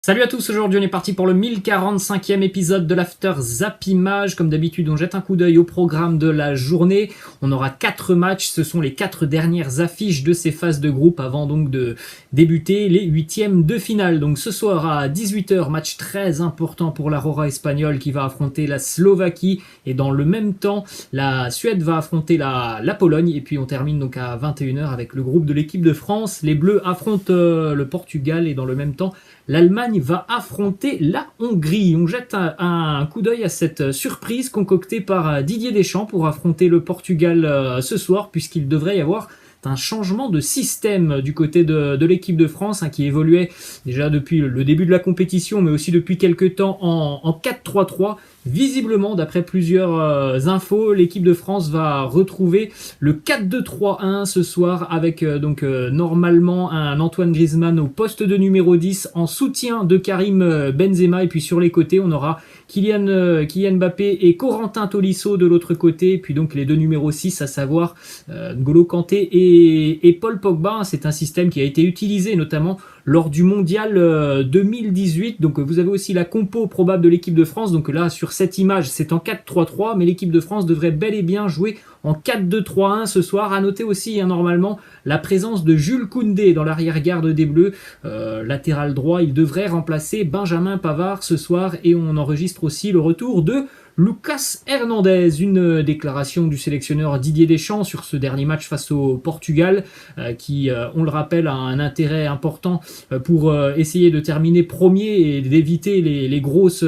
Salut à tous, aujourd'hui on est parti pour le 1045e épisode de l'After Zap Image. Comme d'habitude, on jette un coup d'œil au programme de la journée. On aura 4 matchs, ce sont les 4 dernières affiches de ces phases de groupe avant donc de débuter les 8e de finale. Donc ce soir à 18h, match très important pour l'Aurora espagnole qui va affronter la Slovaquie. Et dans le même temps, la Suède va affronter la Pologne. Et puis on termine donc à 21h avec le groupe de l'équipe de France. Les Bleus affrontent le Portugal et dans le même temps, l'Allemagne va affronter la Hongrie. On jette un coup d'œil à cette surprise concoctée par Didier Deschamps pour affronter le Portugal ce soir, puisqu'il devrait y avoir un changement de système du côté de l'équipe de France qui évoluait déjà depuis le début de la compétition, mais aussi depuis quelques temps en 4-3-3. Visiblement, d'après plusieurs infos, l'équipe de France va retrouver le 4-2-3-1 ce soir avec normalement un Antoine Griezmann au poste de numéro 10 en soutien de Karim Benzema, et puis sur les côtés on aura Kylian Mbappé et Corentin Tolisso de l'autre côté, et puis donc les deux numéros 6 à savoir N'Golo Kanté et Paul Pogba. C'est un système qui a été utilisé notamment lors du mondial 2018. Donc vous avez aussi la compo probable de l'équipe de France. Donc là sur cette image c'est en 4-3-3, mais l'équipe de France devrait bel et bien jouer en 4-2-3-1 ce soir. À noter aussi normalement la présence de Jules Koundé dans l'arrière-garde des Bleus, latéral droit. Il devrait remplacer Benjamin Pavard ce soir, et on enregistre aussi le retour de Lucas Hernandez. Une déclaration du sélectionneur Didier Deschamps sur ce dernier match face au Portugal qui, on le rappelle, a un intérêt important pour essayer de terminer premier et d'éviter les grosses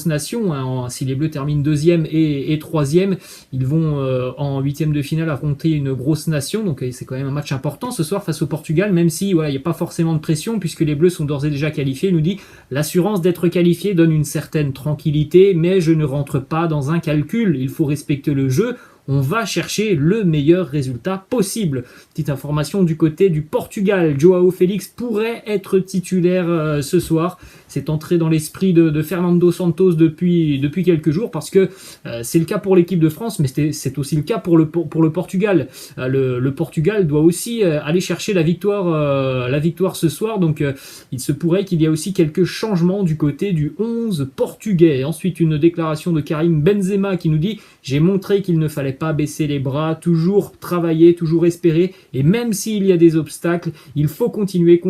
nations. Si les Bleus terminent deuxième et troisième, ils vont en huitième de finale affronter une grosse nation. Donc c'est quand même un match important ce soir face au Portugal, même si il n'y a pas forcément de pression puisque les Bleus sont d'ores et déjà qualifiés. Il nous dit: l'assurance d'être qualifié donne une certaine tranquillité, mais je ne rentre pas dans un calcul, il faut respecter le jeu, on va chercher le meilleur résultat possible. Petite information du côté du Portugal, Joao Félix pourrait être titulaire ce soir. C'est entré dans l'esprit de Fernando Santos depuis quelques jours, parce que c'est le cas pour l'équipe de France, mais c'est aussi le cas pour le Portugal. Le Portugal doit aussi aller chercher la victoire ce soir, donc il se pourrait qu'il y ait aussi quelques changements du côté du 11 portugais. Ensuite, une déclaration de Karim Benzema qui nous dit: j'ai montré qu'il ne fallait pas baisser les bras, toujours travailler, toujours espérer, et même s'il y a des obstacles, il faut continuer,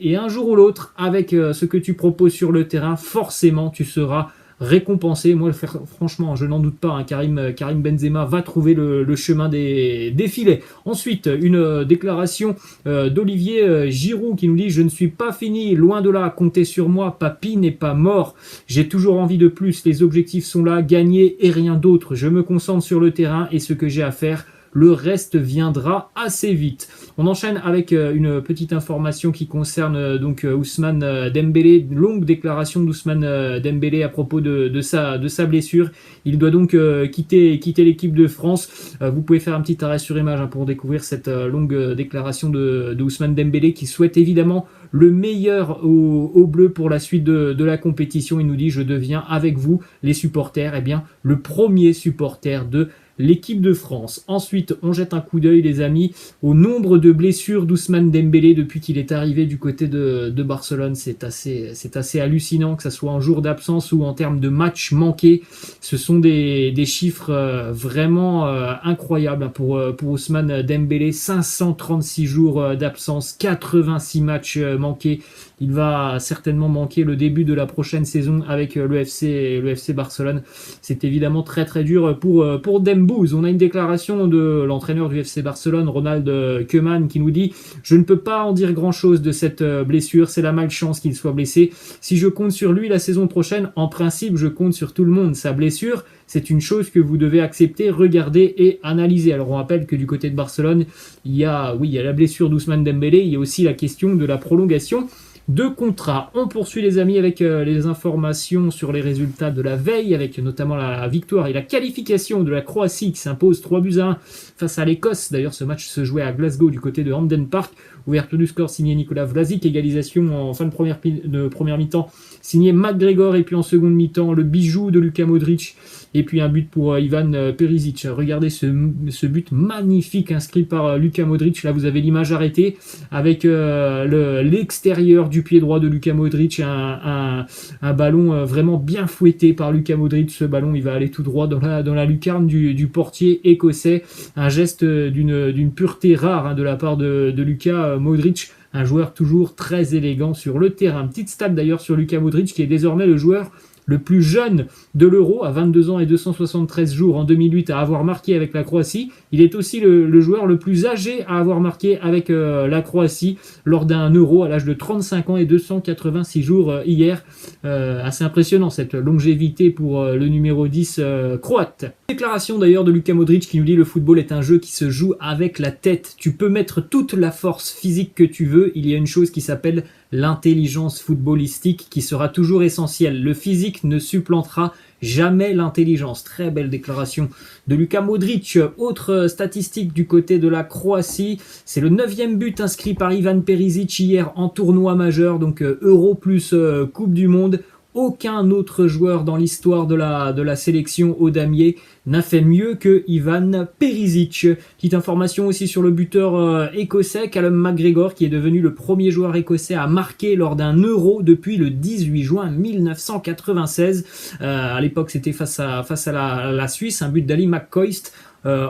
et un jour ou l'autre, avec ce que tu proposes sur le terrain, forcément tu seras récompensé. Moi, franchement, je n'en doute pas, Karim Benzema va trouver le chemin des filets. Ensuite, une déclaration d'Olivier Giroud qui nous dit: je ne suis pas fini, loin de là, comptez sur moi, papy n'est pas mort, j'ai toujours envie de plus, les objectifs sont là, gagner et rien d'autre, je me concentre sur le terrain et ce que j'ai à faire, le reste viendra assez vite. On enchaîne avec une petite information qui concerne Ousmane Dembélé. Longue déclaration d'Ousmane Dembélé à propos de sa blessure. Il doit donc quitter l'équipe de France. Vous pouvez faire un petit arrêt sur image pour découvrir cette longue déclaration de Ousmane Dembélé, qui souhaite évidemment le meilleur aux Bleus pour la suite de la compétition. Il nous dit: je deviens avec vous les supporters, le premier supporter de l'équipe de France. Ensuite, on jette un coup d'œil, les amis, au nombre de blessures d'Ousmane Dembélé depuis qu'il est arrivé du côté de Barcelone. C'est assez hallucinant, que ce soit en jour d'absence ou en termes de matchs manqués. Ce sont des chiffres vraiment incroyables pour Ousmane Dembélé. 536 jours d'absence, 86 matchs manqués. Il va certainement manquer le début de la prochaine saison avec le FC Barcelone. C'est évidemment très très dur pour Dembouz. On a une déclaration de l'entraîneur du FC Barcelone, Ronald Koeman, qui nous dit: je ne peux pas en dire grand chose de cette blessure, c'est la malchance qu'il soit blessé. Si je compte sur lui la saison prochaine, en principe je compte sur tout le monde. Sa blessure, c'est une chose que vous devez accepter, regarder et analyser. Alors on rappelle que du côté de Barcelone, il y a la blessure d'Ousmane Dembélé, il y a aussi la question de la prolongation de contrat. On poursuit, les amis, avec les informations sur les résultats de la veille, avec notamment la victoire et la qualification de la Croatie qui s'impose 3-1 face à l'Écosse. D'ailleurs, ce match se jouait à Glasgow du côté de Hampden Park. Ouverture du score signé Nicolas Vlasic, égalisation en fin de première mi-temps signé McGregor, et puis en seconde mi-temps le bijou de Luka Modric, et puis un but pour Ivan Perisic. Regardez ce but magnifique inscrit par Luka Modric. Là vous avez l'image arrêtée avec l'extérieur du du pied droit de Luka Modric, un ballon vraiment bien fouetté par Luka Modric. Ce ballon, il va aller tout droit dans la lucarne du portier écossais. Un geste d'une pureté rare de la part de Luka Modric, un joueur toujours très élégant sur le terrain. Petite stat d'ailleurs sur Luka Modric, qui est désormais le joueur le plus jeune de l'Euro, à 22 ans et 273 jours en 2008, à avoir marqué avec la Croatie. Il est aussi le joueur le plus âgé à avoir marqué avec la Croatie lors d'un Euro à l'âge de 35 ans et 286 jours hier. Assez impressionnant cette longévité pour le numéro 10 croate. Déclaration d'ailleurs de Luka Modric qui nous dit: le football est un jeu qui se joue avec la tête. Tu peux mettre toute la force physique que tu veux. Il y a une chose qui s'appelle l'intelligence footballistique qui sera toujours essentielle. Le physique ne supplantera jamais l'intelligence. Très belle déclaration de Luka Modric. Autre statistique du côté de la Croatie, c'est le 9e but inscrit par Ivan Perisic hier en tournoi majeur, donc Euro plus Coupe du Monde. Aucun autre joueur dans l'histoire de la sélection au damier n'a fait mieux que Ivan Perisic. Petite information aussi sur le buteur écossais, Callum McGregor, qui est devenu le premier joueur écossais à marquer lors d'un Euro depuis le 18 juin 1996. À l'époque, c'était face à la Suisse, un but d'Ali McCoist.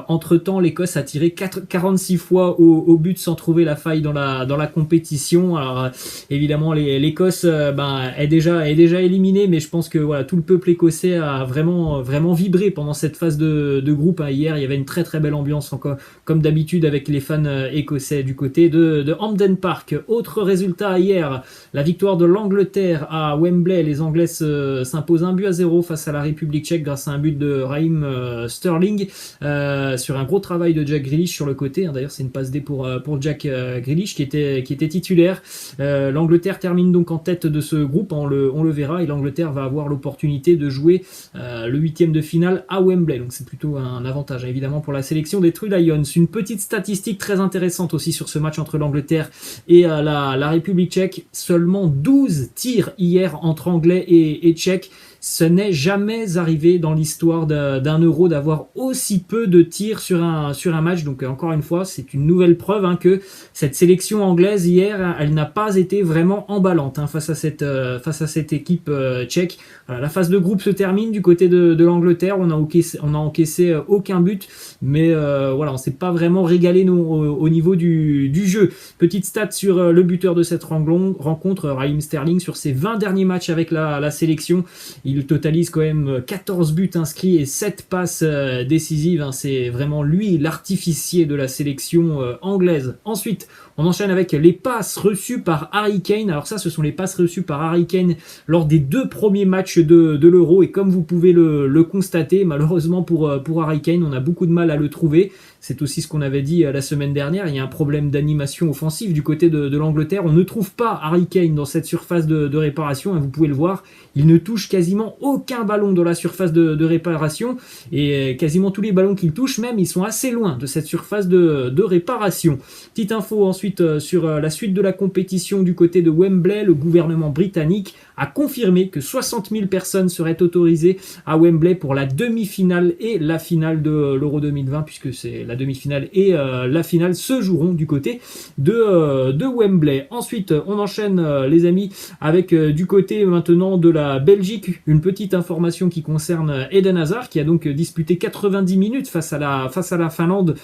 Entre-temps, l'Écosse a tiré 46 fois au but sans trouver la faille dans la compétition. Alors évidemment, l'Écosse est déjà éliminée, mais je pense que voilà, tout le peuple écossais a vraiment vibré pendant cette phase de groupe. Hier, il y avait une très très belle ambiance, comme d'habitude avec les fans écossais du côté de Hampden Park. Autre résultat hier, la victoire de l'Angleterre à Wembley. Les Anglais s'imposent 1-0 face à la République tchèque grâce à un but de Raheem Sterling. Sur un gros travail de Jack Grealish sur le côté. D'ailleurs, c'est une passe D pour Jack Grealish qui était titulaire. L'Angleterre termine donc en tête de ce groupe, on le verra, et l'Angleterre va avoir l'opportunité de jouer le 8e de finale à Wembley. Donc c'est plutôt un avantage évidemment pour la sélection des Three Lions. Une petite statistique très intéressante aussi sur ce match entre l'Angleterre et la République tchèque. Seulement 12 tirs hier entre Anglais et Tchèques. Ce n'est jamais arrivé dans l'histoire d'un Euro d'avoir aussi peu de tirs sur un match. Donc encore une fois, c'est une nouvelle preuve que cette sélection anglaise hier, elle n'a pas été vraiment emballante face à cette équipe tchèque. La phase de groupe se termine du côté de l'Angleterre. On a encaissé aucun but, mais on s'est pas vraiment régalé au niveau du jeu. Petite stat sur le buteur de cette rencontre, Raheem Sterling, sur ses 20 derniers matchs avec la sélection. Il totalise quand même 14 buts inscrits et 7 passes décisives. C'est vraiment lui l'artificier de la sélection anglaise. Ensuite, on enchaîne avec les passes reçues par Harry Kane. Alors ça, ce sont les passes reçues par Harry Kane lors des 2 premiers matchs de l'Euro. Et comme vous pouvez le constater, malheureusement pour Harry Kane, on a beaucoup de mal à le trouver. C'est aussi ce qu'on avait dit la semaine dernière. Il y a un problème d'animation offensive du côté de l'Angleterre. On ne trouve pas Harry Kane dans cette surface de réparation. Et vous pouvez le voir, il ne touche quasiment aucun ballon dans la surface de réparation. Et quasiment tous les ballons qu'il touche, même, ils sont assez loin de cette surface de réparation. Petite info ensuite sur la suite de la compétition du côté de Wembley. Le gouvernement britannique a confirmé que 60 000 personnes seraient autorisées à Wembley pour la demi-finale et la finale de l'Euro 2020, puisque c'est la demi-finale et la finale se joueront du côté de Wembley. Ensuite, on enchaîne les amis avec du côté maintenant de la Belgique, une petite information qui concerne Eden Hazard, qui a donc disputé 90 minutes face à la Finlande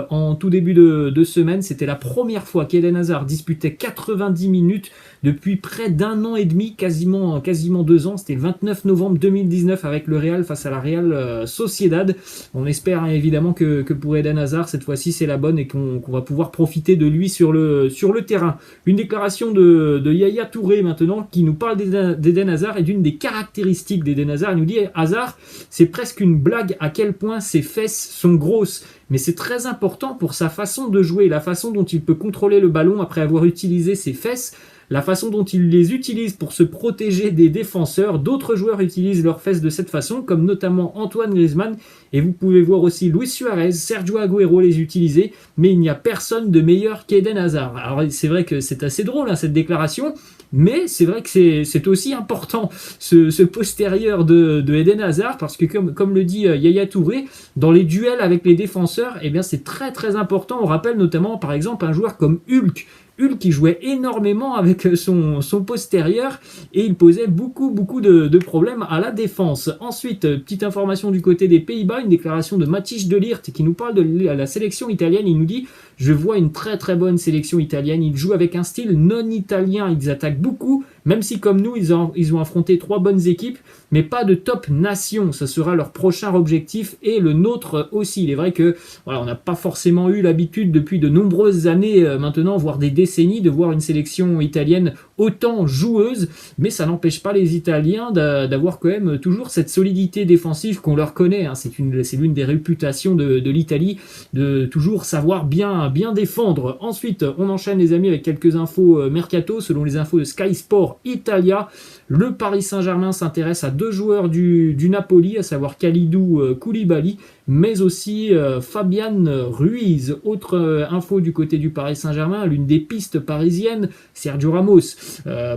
en tout début de semaine. C'était la première fois qu'Eden Hazard disputait 90 minutes depuis près d'un an et demi, quasiment 2 ans. C'était le 29 novembre 2019 avec le Real face à la Real Sociedad. On espère évidemment que pour Eden Hazard, cette fois-ci c'est la bonne et qu'on va pouvoir profiter de lui sur le terrain. Une déclaration de Yaya Touré maintenant qui nous parle d'Eden Hazard et d'une des caractéristiques d'Eden Hazard. Il nous dit: Hazard, c'est presque une blague à quel point ses fesses sont grosses. Mais c'est très important pour sa façon de jouer, la façon dont il peut contrôler le ballon après avoir utilisé ses fesses, la façon dont il les utilise pour se protéger des défenseurs. D'autres joueurs utilisent leurs fesses de cette façon, comme notamment Antoine Griezmann, et vous pouvez voir aussi Luis Suarez, Sergio Agüero les utiliser, mais il n'y a personne de meilleur qu'Eden Hazard. Alors c'est vrai que c'est assez drôle cette déclaration, mais c'est vrai que c'est aussi important ce postérieur de Eden Hazard, parce que comme le dit Yaya Touré, dans les duels avec les défenseurs, eh bien c'est très très important. On rappelle notamment par exemple un joueur comme Hulk Hulk qui jouait énormément avec son postérieur et il posait beaucoup de problèmes à la défense. Ensuite, petite information du côté des Pays-Bas, une déclaration de Matthijs de Ligt qui nous parle de la sélection italienne. Il nous dit: je vois une très bonne sélection italienne, ils jouent avec un style non italien, ils attaquent beaucoup, même si comme nous ils ont affronté 3 bonnes équipes, mais pas de top nation. Ce sera leur prochain objectif et le nôtre aussi. Il est vrai que voilà, on n'a pas forcément eu l'habitude depuis de nombreuses années maintenant, voire des décennies, de voir une sélection italienne autant joueuse, mais ça n'empêche pas les Italiens d'avoir quand même toujours cette solidité défensive qu'on leur connaît. Hein. C'est l'une des réputations de l'Italie, de toujours savoir bien défendre. Ensuite, on enchaîne les amis avec quelques infos mercato. Selon les infos de Sky Sport Italia, le Paris Saint-Germain s'intéresse à 2 joueurs du Napoli, à savoir Kalidou Koulibaly, mais aussi Fabian Ruiz. Autre info du côté du Paris Saint-Germain, l'une des pistes parisiennes, Sergio Ramos,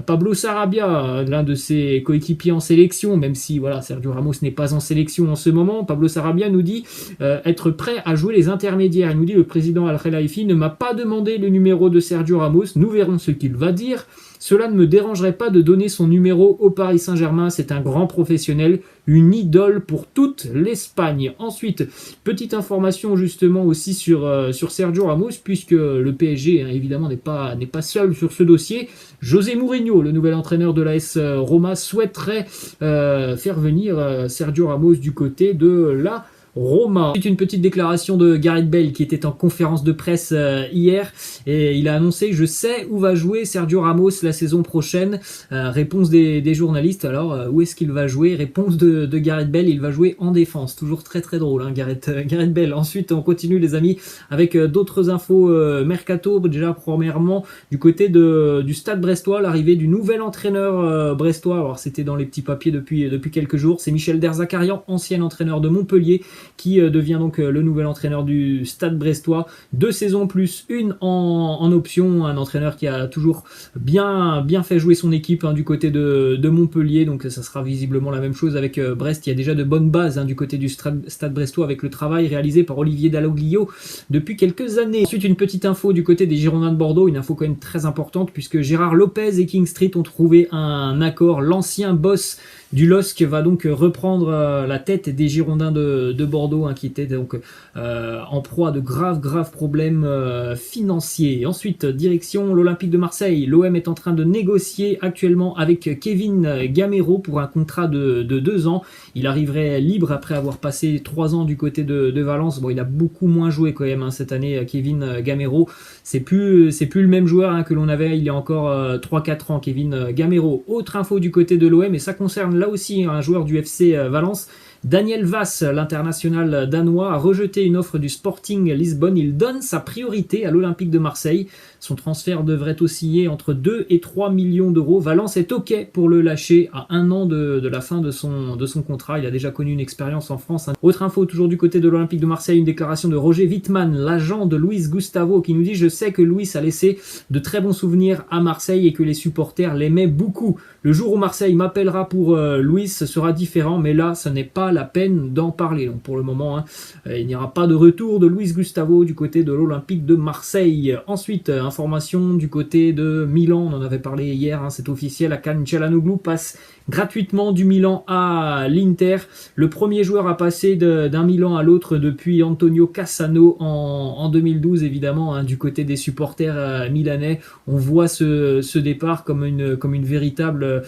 Pablo Sarabia, l'un de ses coéquipiers en sélection, même si voilà, Sergio Ramos n'est pas en sélection en ce moment. Pablo Sarabia nous dit être prêt à jouer les intermédiaires. Il nous dit: le président Al-Khelaifi ne m'a pas demandé le numéro de Sergio Ramos, nous verrons ce qu'il va dire. Cela ne me dérangerait pas de donner son numéro au Paris Saint-Germain, c'est un grand professionnel, une idole pour toute l'Espagne. Ensuite, petite information justement aussi sur Sergio Ramos, puisque le PSG évidemment n'est pas seul sur ce dossier. José Mourinho, le nouvel entraîneur de l'AS Roma, souhaiterait faire venir Sergio Ramos du côté de la Roma. C'est une petite déclaration de Gareth Bale qui était en conférence de presse hier et il a annoncé: je sais où va jouer Sergio Ramos la saison prochaine. Réponse des journalistes: alors où est-ce qu'il va jouer? Réponse de Gareth Bale: il va jouer en défense. Toujours très drôle, hein, Gareth Bale. Ensuite, on continue les amis avec d'autres infos mercato. Déjà premièrement du côté du Stade Brestois, l'arrivée du nouvel entraîneur brestois. Alors c'était dans les petits papiers depuis quelques jours. C'est Michel Derzakarian, ancien entraîneur de Montpellier, qui devient donc le nouvel entraîneur du Stade Brestois. 2 saisons plus une en option, un entraîneur qui a toujours bien fait jouer son équipe du côté de Montpellier, donc ça sera visiblement la même chose avec Brest. Il y a déjà de bonnes bases du côté du Stade Brestois avec le travail réalisé par Olivier Dalloglio depuis quelques années. Ensuite, une petite info du côté des Girondins de Bordeaux, une info quand même très importante puisque Gérard Lopez et King Street ont trouvé un accord. L'ancien boss du LOSC va donc reprendre la tête des Girondins de Bordeaux, qui étaient donc en proie de graves problèmes financiers. Ensuite, direction l'Olympique de Marseille. L'OM est en train de négocier actuellement avec Kevin Gamero pour un contrat de 2 ans. Il arriverait libre après avoir passé 3 ans du côté de Valence. Bon, il a beaucoup moins joué quand même cette année, Kevin Gamero. C'est plus le même joueur que l'on avait il y a encore 3-4 ans, Kevin Gamero. Autre info du côté de l'OM, et ça concerne là aussi un joueur du FC Valence. Daniel Vass, l'international danois, a rejeté une offre du Sporting Lisbonne. Il donne sa priorité à l'Olympique de Marseille. Son transfert devrait osciller entre 2 et 3 millions d'euros. Valence est OK pour le lâcher à 1 an de la fin de son contrat. Il a déjà connu une expérience en France. Autre info, toujours du côté de l'Olympique de Marseille, une déclaration de Roger Wittmann, l'agent de Luis Gustavo, qui nous dit: je sais que Luis a laissé de très bons souvenirs à Marseille et que les supporters l'aimaient beaucoup. Le jour où Marseille m'appellera pour Luis, ce sera différent, mais là, ce n'est pas la peine d'en parler. Donc pour le moment, il n'y aura pas de retour de Luis Gustavo du côté de l'Olympique de Marseille. Ensuite, information du côté de Milan, on en avait parlé hier, c'est officiel, Hakan Çalhanoğlu passe gratuitement du Milan à l'Inter. Le premier joueur à passer d'un Milan à l'autre depuis Antonio Cassano en 2012, évidemment, du côté des supporters milanais. On voit ce départ comme une véritable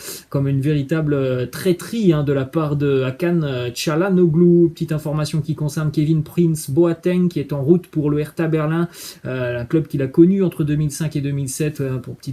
traîtrise de la part de Hakan Çalhanoğlu. Petite information qui concerne Kevin Prince Boateng, qui est en route pour le Hertha Berlin, un club qu'il a connu entre 2005 et 2007.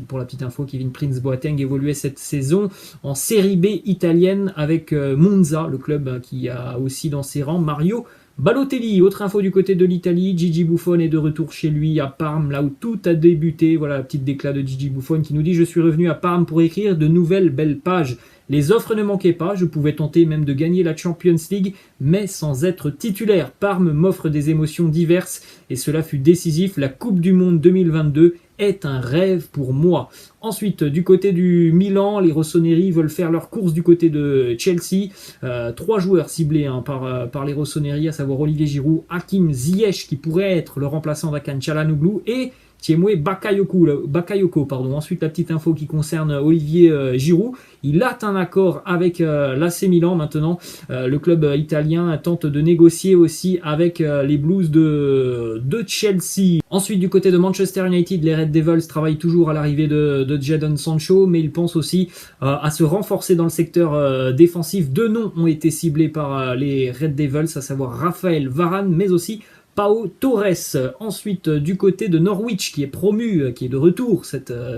Pour la petite info, Kevin Prince Boateng évoluait cette saison en Série B italienne avec Monza, le club qui a aussi dans ses rangs Mario Balotelli. Autre info du côté de l'Italie, Gigi Buffon est de retour chez lui à Parme, là où tout a débuté. Voilà la petite déclat de Gigi Buffon qui nous dit: je suis revenu à Parme pour écrire de nouvelles belles pages. Les offres ne manquaient pas, je pouvais tenter même de gagner la Champions League, mais sans être titulaire. Parme m'offre des émotions diverses et cela fut décisif. La Coupe du Monde 2022 est un rêve pour moi. Ensuite, du côté du Milan, les rossoneri veulent faire leur course du côté de Chelsea. 3 joueurs ciblés par les rossoneri, à savoir Olivier Giroud, Hakim Ziyech qui pourrait être le remplaçant d'Hakan Çalhanoğlu et Tiemoué Bakayoko. Pardon. Ensuite, la petite info qui concerne Olivier Giroud. Il a un accord avec l'AC Milan maintenant. Le club italien tente de négocier aussi avec les Blues de Chelsea. Ensuite, du côté de Manchester United, les Red Devils travaillent toujours à l'arrivée de Jadon Sancho, mais ils pensent aussi à se renforcer dans le secteur défensif. Deux noms ont été ciblés par les Red Devils, à savoir Raphaël Varane, mais aussi Pau Torres. Ensuite, du côté de Norwich, qui est promu, qui est de retour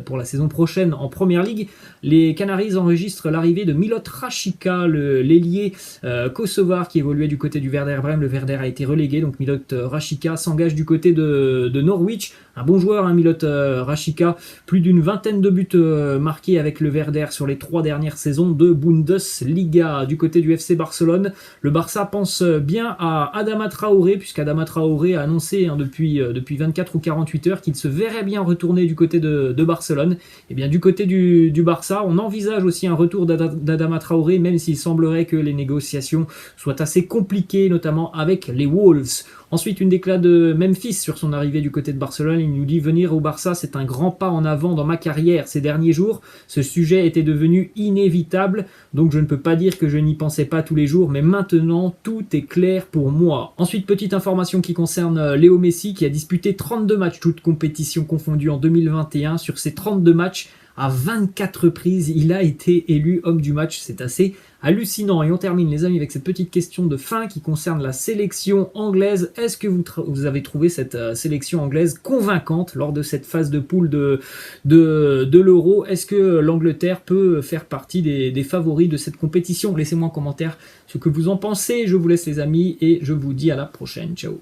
pour la saison prochaine en Première Ligue, les Canaries enregistrent l'arrivée de Milot Rashica, l'ailier kosovar qui évoluait du côté du Werder Brême. Le Werder a été relégué, donc Milot Rashica s'engage du côté de Norwich. Un bon joueur, hein, Milot Rashica, plus d'une vingtaine de buts marqués avec le Werder sur les 3 dernières saisons de Bundesliga. Du côté du FC Barcelone, le Barça pense bien à Adama Traoré, puisqu'Adama Traoré a annoncé depuis 24 ou 48 heures qu'il se verrait bien retourner du côté de Barcelone. Et bien du côté du Barça, on envisage aussi un retour d'Adama Traoré, même s'il semblerait que les négociations soient assez compliquées, notamment avec les Wolves. Ensuite, une déclat de Memphis sur son arrivée du côté de Barcelone. Il nous dit « Venir au Barça, c'est un grand pas en avant dans ma carrière. Ces derniers jours, ce sujet était devenu inévitable, donc je ne peux pas dire que je n'y pensais pas tous les jours, mais maintenant, tout est clair pour moi. » Ensuite, petite information qui concerne Léo Messi, qui a disputé 32 matchs, toutes compétitions confondues en 2021. Sur ces 32 matchs, à 24 reprises, il a été élu homme du match. C'est assez hallucinant. Et on termine, les amis, avec cette petite question de fin qui concerne la sélection anglaise. Est-ce que vous avez trouvé cette sélection anglaise convaincante lors de cette phase de poule de l'Euro? Est-ce que l'Angleterre peut faire partie des favoris de cette compétition? Laissez-moi en commentaire ce que vous en pensez. Je vous laisse, les amis, et je vous dis à la prochaine. Ciao.